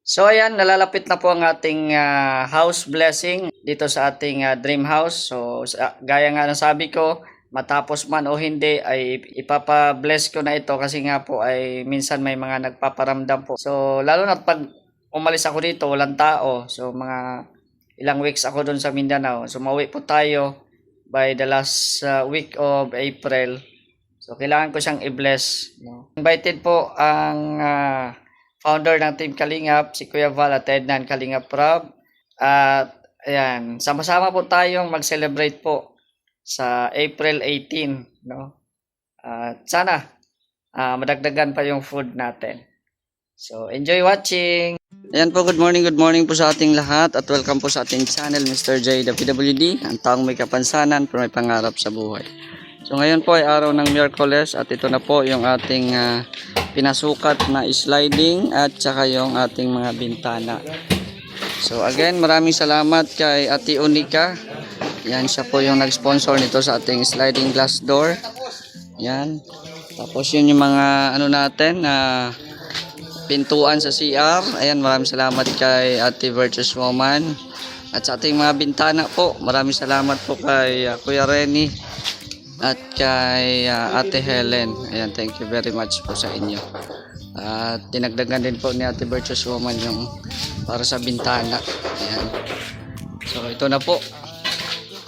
So ayan, nalalapit na po ang ating house blessing dito sa ating dream house. So gaya nga ng sabi ko, matapos man o hindi ay ipapa-bless ko na ito kasi nga po ay minsan may mga nagpaparamdam po. So lalo na pag umalis ako dito, walang tao. So mga ilang weeks ako doon sa Mindanao. So mauwi po tayo by the last week of April. So kailangan ko siyang i-bless. Invited po ang founder ng Team Kalingap, si Kuya Val at Ednan Kalingap Prab. At ayan, sama-sama po tayong mag-celebrate po sa April 18, no? At sana madagdagan pa yung food natin. So, enjoy watching! Ayan po, good morning po sa ating lahat at welcome po sa ating channel, Mr. J, the PWD, ang taong may kapansanan pero may pangarap sa buhay. So ngayon po ay araw ng Miyerkules at ito na po yung ating pinasukat na sliding at saka yung ating mga bintana. So again, maraming salamat kay Ate Unica. Yan, siya po yung nag-sponsor nito sa ating sliding glass door. Yan. Tapos yun yung mga ano natin na pintuan sa CR. Ayan, maraming salamat kay Ate Virtuous Woman. At sa ating mga bintana po, maraming salamat po kay Kuya Renny at kay Ate Helen. Ayan, thank you very much po sa inyo. At dinagdagan din po ni Ate Virtuous Woman yung para sa bintana. Ayan. So ito na po,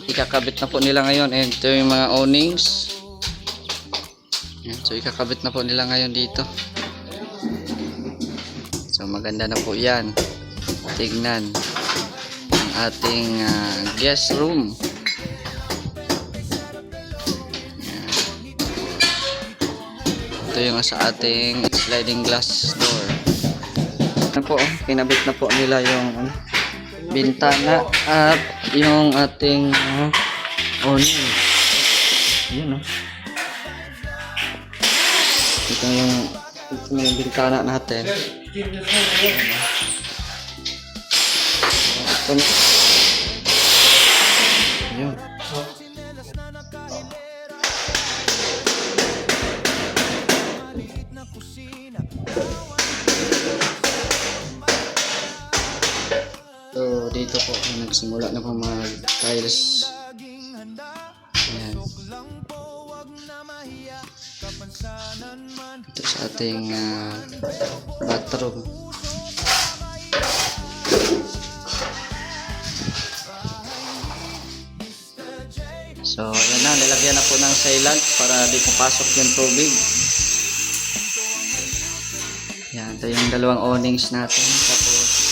ikakabit na po nila ngayon. Ayan, ito yung mga awnings. Ayan, so ikakabit na po nila ngayon dito. So maganda na po yan. Tignan ang ating guest room. Ito yung sa ating sliding glass door. Ano po, kinabit na po nila yung bintana at yung ating awning. Yun, no? Ito yung bintana natin. Ito na. Yun. So dito po nagsimula na po mag-tiles. Ayan. Ito sa ating bathroom. So ayan na, nilagyan na po ng sealant para di papasok yung tubig. Ayan, ito yung dalawang awnings natin. Tapos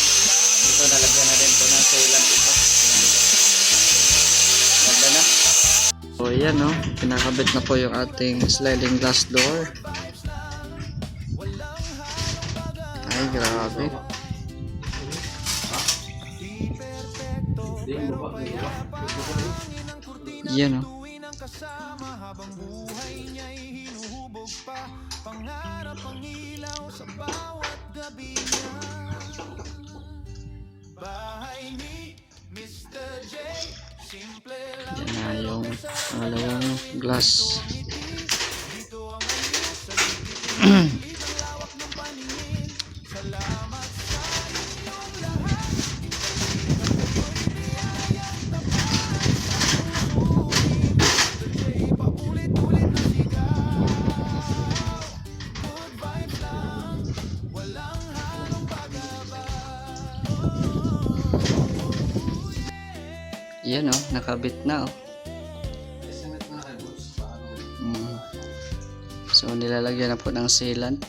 ito, nalagyan na din po ng sealant ito. Ganda na. So ayan, no, pinakabit na po yung ating sliding glass door. Ay, grabe. Yan, no. Yan na yung pangalawang glass. Yan, oh, nakabit na, oh. So nilalagyan na po ng sealant.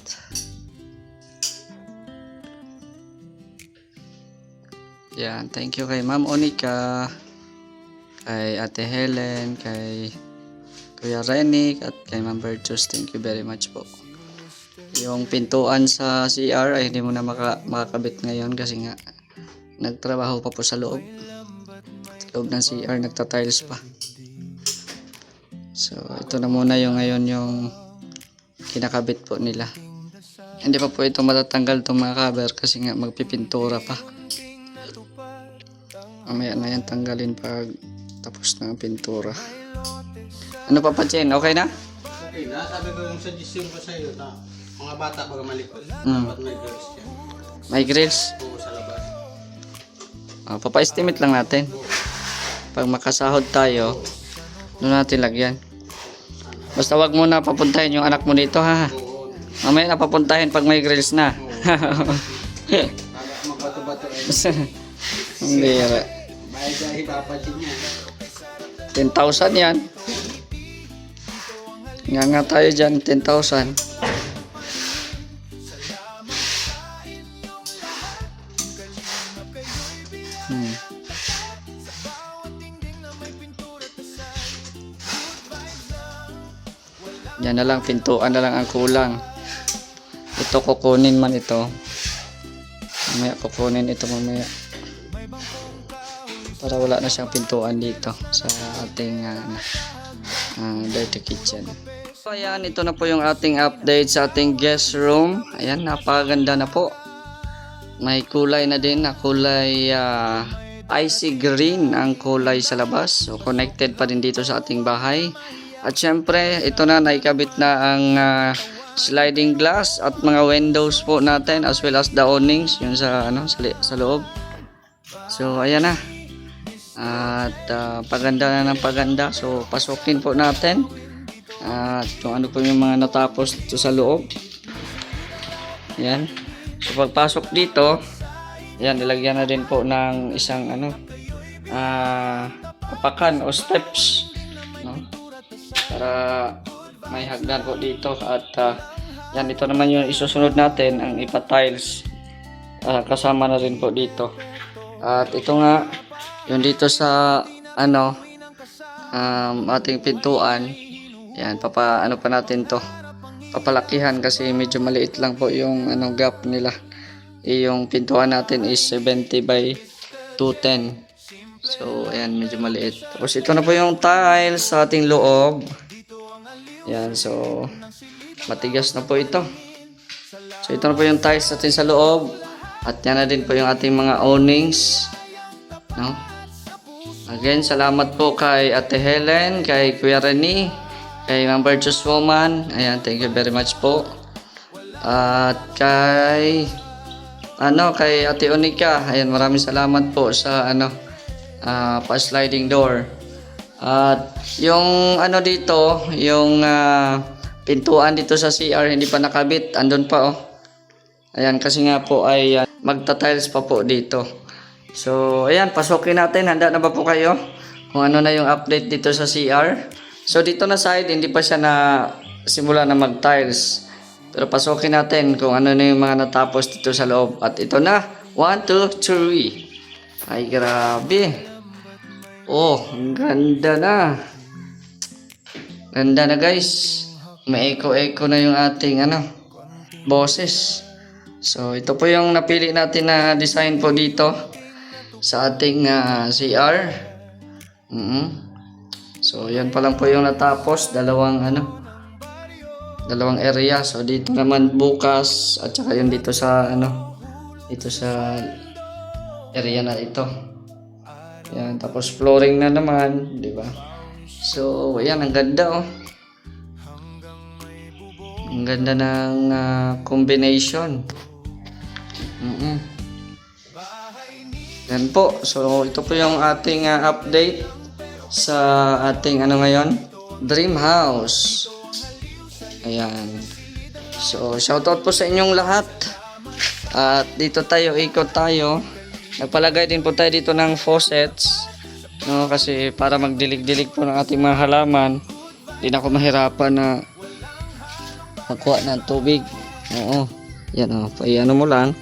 Yan, thank you kay Ma'am Onica, kay Ate Helen, kay Kuya Renny at kay Ma'am Virtuous. Thank you very much po. Yung pintuan sa CR ay hindi mo na makakabit ngayon kasi nga nagtrabaho pa po sa loob. Loob ng CR, nagta-tiles pa. So ito na muna yung ngayon yung kinakabit po nila. Hindi pa po ito matatanggal itong mga cover kasi nga magpipintura pa. Mamaya na yan tanggalin pag tapos na ang pintura. Ano pa Chen? Okay na? Okay na, sabi ko yung suggestion ko sa iyo na mga bata pag malikot, dapat may girls yan. May grills? Oo, Papa-estimate lang natin. Pag makasahod tayo, doon natin lagyan. Basta wag mo na papuntahin yung anak mo dito ha. Mamaya na papuntahin pag may grills na. Mabato-bato Hindi. Bayad dahil papasin niya. 10,000 yan. Nga tayo dyan, 10,000. Yan na lang, pintuan na lang ang kulang. Ito kukunin man ito. Mamaya kukunin ito mamaya. Para wala na siyang pintuan dito sa ating dirty kitchen. So ayan, ito na po yung ating update sa ating guest room. Ayan, napakaganda na po. May kulay na din na kulay icy green ang kulay sa labas. So connected pa din dito sa ating bahay. At syempre, ito na, naikabit na ang sliding glass at mga windows po natin as well as the awnings yun sa sa loob. So ayan na. At paganda na ng paganda. So pasukin po natin. At kung ano po yung mga natapos dito sa loob. Ayan. So pagpasok dito, ayan, nilagyan na din po ng isang kapakan o steps, no? Para may hagdan po dito. At yan, ito naman yung isusunod natin, ang ipa-tiles. Kasama na rin po dito. At ito nga, yung dito sa ating pintuan. Yan, pa natin to. Papalakihan kasi medyo maliit lang po yung gap nila. Yung pintuan natin is 70 by 210. So ayan, medyo maliit. Tapos ito na po yung tiles sa ating loob. Yan, so matigas na po ito. So ito na po yung tiles natin sa loob. At yan na din po yung ating mga awnings, no? Again, salamat po kay Ate Helen, kay Kuya Rene, kay Ma'am Virtuous Woman. Ayan, thank you very much po. At kay Ate Onika. Ayan, maraming salamat po sa pa-sliding door. At yung dito, yung pintuan dito sa CR hindi pa nakabit, andun pa Ayan, kasi nga po ay magta-tiles pa po dito. So ayan, pasukin natin. Handa na ba po kayo? Kung ano na yung update dito sa CR. So dito na side, hindi pa siya na simula na mag-tiles. Pero pasukin natin kung ano na yung mga natapos dito sa loob. At ito na, 1, 2, 3. Ay grabe. Ang ganda na. Ganda na guys. May echo-echo na yung ating boses. So ito po yung napili natin na design po dito sa ating CR. So yan pa lang po yung natapos, dalawang area. So dito naman bukas at saka yung dito sa dito sa area na ito. Yan, tapos flooring na naman, di ba? So ayan, ang ganda Ang ganda ng combination. Yan po. So ito po yung ating update sa ating ngayon, dream house. Ayan. So shoutout po sa inyong lahat. At dito tayo, ikot tayo. Nagpalagay din po tayo dito ng faucets, no, kasi para magdilig-dilig po ng ating mga halaman. Hindi na ako mahirapan na magkuha ng tubig. Yan paiano mo lang.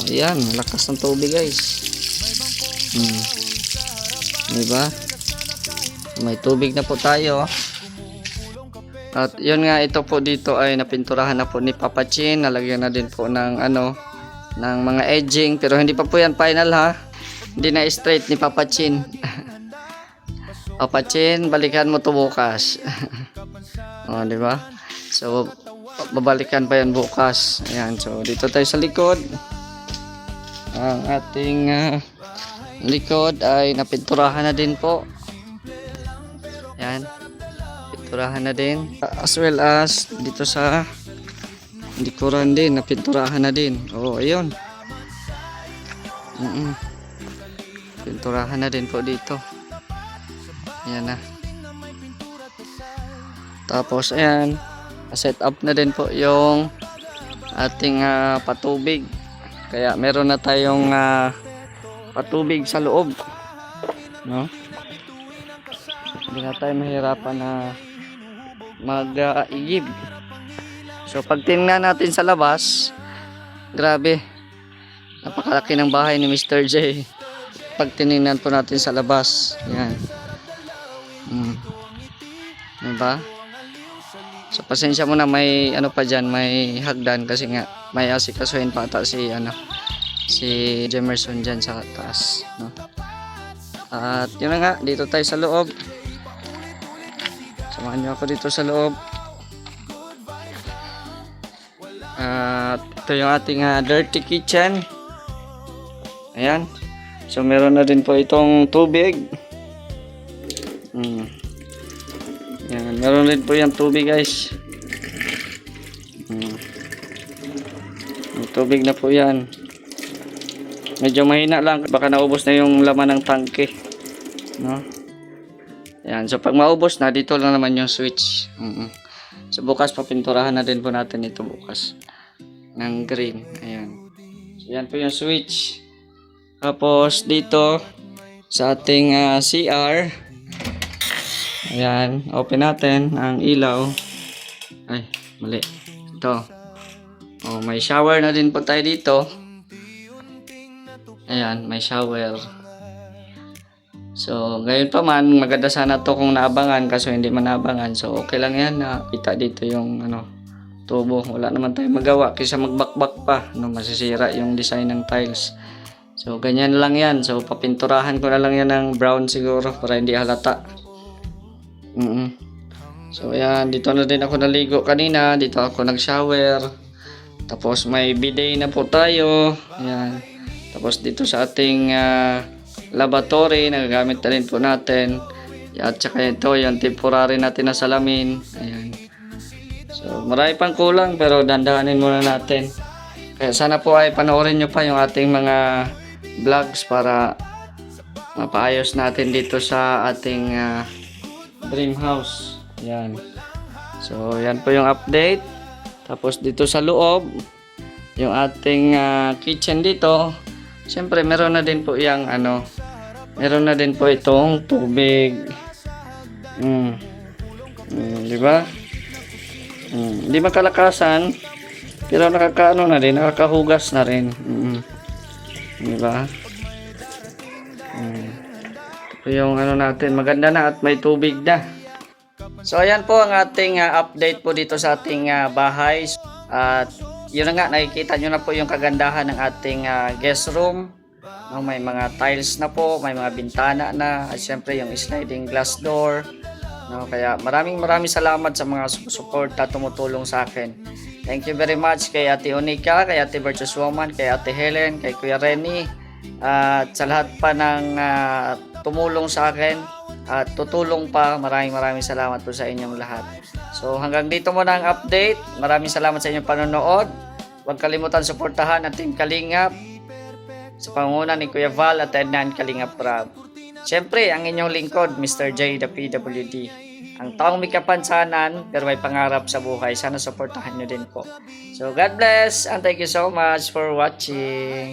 Ayan, malakas ng tubig guys. Diba? May tubig na po tayo. At yun nga, ito po dito ay napinturahan na po ni Papa Chin. Nalagyan na din po ng ng mga edging, pero hindi pa po yan final ha. Hindi na straight ni Papa Chin. Papa Chin, balikan mo to bukas. Di ba? So babalikan pa yan bukas. Ayan, so dito tayo sa likod. Ang ating likod ay napinturahan na din po. Ayan, pinturahan na din, as well as dito sa likuran din napinturahan na din. Ayun. Pinturahan na din po dito. Ayan na. Tapos ayan, set up na din po yung ating patubig. Kaya meron na tayong patubig sa loob. No? Hindi na tayo mahirapan na mag-igib. So pag tingnan natin sa labas, grabe. Napakalaki ng bahay ni Mr. J. Pag tinignan po natin sa labas, yan. Diba? So pasensya mo na, may ano pa dyan, may hagdan kasi nga may asikasuhin pa ata si Jemerson dyan sa taas, no? At yun na nga, dito tayo sa loob. Samahan nyo ako dito sa loob. At ito yung ating dirty kitchen. Ayan. So meron na din po itong tubig. Yan, meron din po yung tubig, guys. May tubig na po yan. Medyo mahina lang, baka naubos na yung laman ng tangke, no? Yan, so pag maubos na, dito lang naman yung switch. So bukas papinturahan na din po natin ito bukas ng green. Ayan. So yan po yung switch. Tapos dito sa ating CR, ayan, open natin ang ilaw. Ay, mali. Ito. Oh, may shower na din po tayo dito. Ayan, may shower. So, ngayon pa man, maganda sana to kung naabangan, kaso hindi man naabangan. So, okay lang yan na kita dito yung tubo. Wala naman tayong magawa kaysa magbakbak pa, masisira yung design ng tiles. So, ganyan lang yan. So, papinturahan ko na lang yan ng brown siguro para hindi halata. So, ayan. Dito na din ako naligo kanina. Dito ako nag-shower. Tapos, may bidet na po tayo. Ayan. Tapos, dito sa ating lavatory, nagagamit na rin po natin. At saka ito, yung temporary natin na salamin. Ayan. So, marami pang kulang pero dandahanin muna natin. Kaya sana po ay panoorin nyo pa yung ating mga vlogs para mapaayos natin dito sa ating dream house. Yan. So yan po yung update. Tapos dito sa loob, yung ating kitchen dito, siyempre meron na din po yung meron na din po itong tubig. Di ba? Hindi makalakasan pero nakakaano na din, nakakahugas na rin. Diba? Ito yung natin, maganda na at may tubig na. So ayan po ang ating update po dito sa ating bahay. At yun na nga, nakikita nyo na po yung kagandahan ng ating guest room. May mga tiles na po, may mga bintana na, at syempre yung sliding glass door. Kaya maraming salamat sa mga sumusuporta, tumutulong sa akin. Thank you very much kay Ate Onika, kay Ate Virtuous Woman, kay Ate Helen, kay Kuya Renny, at sa lahat pa ng tumulong sa akin at tutulong pa. Maraming salamat po sa inyong lahat. So hanggang dito muna ang update. Maraming salamat sa inyong panonood. Huwag kalimutan suportahan ang Team Kalingap sa pangunguna ni Kuya Val at Edna Kalingap Rab. Siyempre, ang inyong lingkod, Mr. J, the PWD. Ang taong may kapansanan, pero may pangarap sa buhay. Sana supportahan nyo din po. So, God bless and thank you so much for watching.